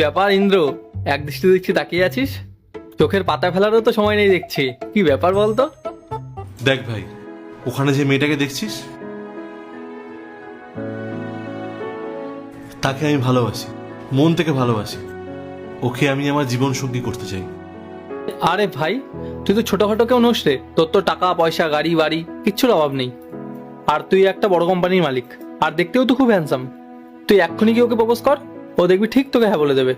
ব্যাপার ইন্দ্র, এক দৃষ্টি দেখছি তাকিয়ে আছিস? চোখের পাতা ফেলারও তো সময় নেই দেখছি। কি ব্যাপার বলতো? দেখ ভাই, ওখানে যে মেয়েটাকে দেখছিস, তাকে আমি ভালোবাসি, মন থেকে ভালোবাসি। ওকে আমি আমার জীবন সঙ্গী করতে চাই। আরে ভাই, তুই তো ছোটখাটো কেউ নোস রে। তোর তো টাকা পয়সা গাড়ি বাড়ি কিচ্ছুর অভাব নেই। আর তুই একটা বড় কোম্পানির মালিক, আর দেখতেও তো খুব হ্যান্ডসাম। তুই এক্ষুনি কি ওকে প্রপোজ কর, ও দেখবি ঠিক তোকে হ্যাঁ বলে দেবে।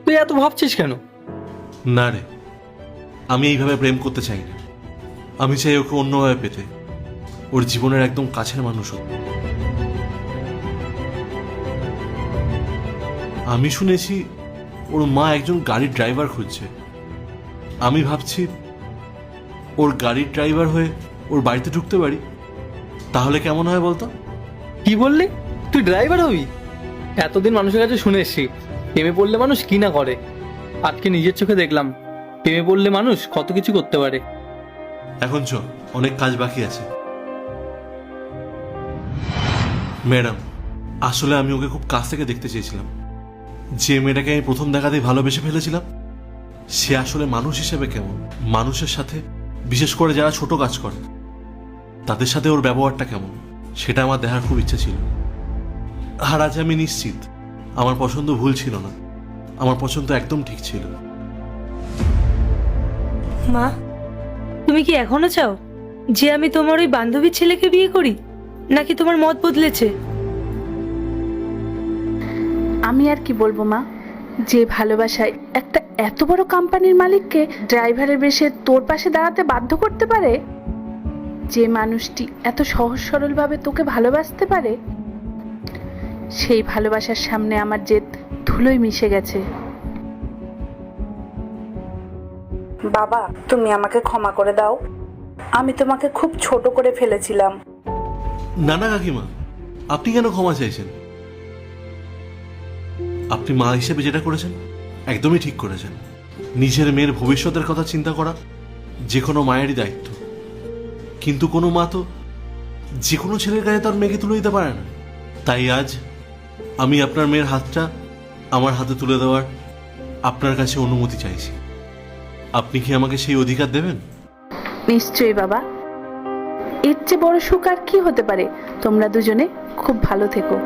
তুই এত ভাবছিস কেন? না রে, আমি এইভাবে প্রেম করতে চাই না। আমি চাই ওকে অন্যভাবে পেতে, ওর জীবনের একদম কাছের মানুষ হোক। আমি শুনেছি ওর মা একজন গাড়ির ড্রাইভার খুঁজছে। আমি ভাবছি ওর গাড়ির ড্রাইভার হয়ে ওর বাড়িতে ঢুকতে পারি, তাহলে কেমন হয় বলতো? কি বললি? তুই ড্রাইভার হবি? এতদিন মানুষের কাছে শুনে এসছি প্রেমে পড়লে মানুষ কি না করে। আজকে নিজের চোখে দেখলাম প্রেমে পড়লে মানুষ কত কিছু করতে পারে। এখন চ, অনেক কাজ বাকি আছে। ম্যাডাম, আসলে আমি ওকে খুব কাছ থেকে দেখতে চেয়েছিলাম। যে মেয়েটাকে আমি প্রথম দেখাতেই ভালোবেসে ফেলেছিলাম, সে আসলে মানুষ হিসেবে কেমন, মানুষের সাথে, বিশেষ করে যারা ছোট কাজ করে তাদের সাথে ওর ব্যবহারটা কেমন, সেটা আমার দেখার খুব ইচ্ছা ছিল। আর আজ আমি নিশ্চিত আমার পছন্দ ভুল ছিল না, আমার পছন্দ একদম ঠিক ছিল। মা, তুমি কি এখনো চাও যে আমি তোমার ওই বান্ধবীর ছেলেকে বিয়ে করি, নাকি তোমার মত বদলেছে? আমি আর কি বলবো মা, যে ভালোবাসায় একটা এত বড় কোম্পানির মালিককে ড্রাইভারের বেশে তোর পাশে দাঁড়াতে বাধ্য করতে পারে, যে মানুষটি এত সহজ সরলভাবে তোকে ভালোবাসতে পারে, সেই ভালোবাসার সামনে আমার জেদ ধুলোয় মিশে গেছে। বাবা, তুমি আমাকে ক্ষমা করে দাও। আমি তোমাকে খুব ছোট করে ফেলেছিলাম। না না কাকিমা, আপনি কেন ক্ষমা চাইছেন? আপনি মা হিসেবে যেটা করেছেন একদমই ঠিক করেছেন। নিজের মেয়ের ভবিষ্যতের কথা চিন্তা করা যে কোনো মায়েরই দায়িত্ব, কিন্তু কোনো মা তো যে কোনো ছেলের গায়ে তার মেয়েকে তুলে দিতে পারে না। তাই আজ আমি আপনার মেয়ের হাতটা আমার হাতে তুলে দেওয়ার আপনার কাছে অনুমতি চাইছি। আপনি কি আমাকে সেই অধিকার দেবেন? নিশ্চয়ই বাবা, এর চেয়ে বড় সুখ আর কি হতে পারে। তোমরা দুজনে খুব ভালো থেকো।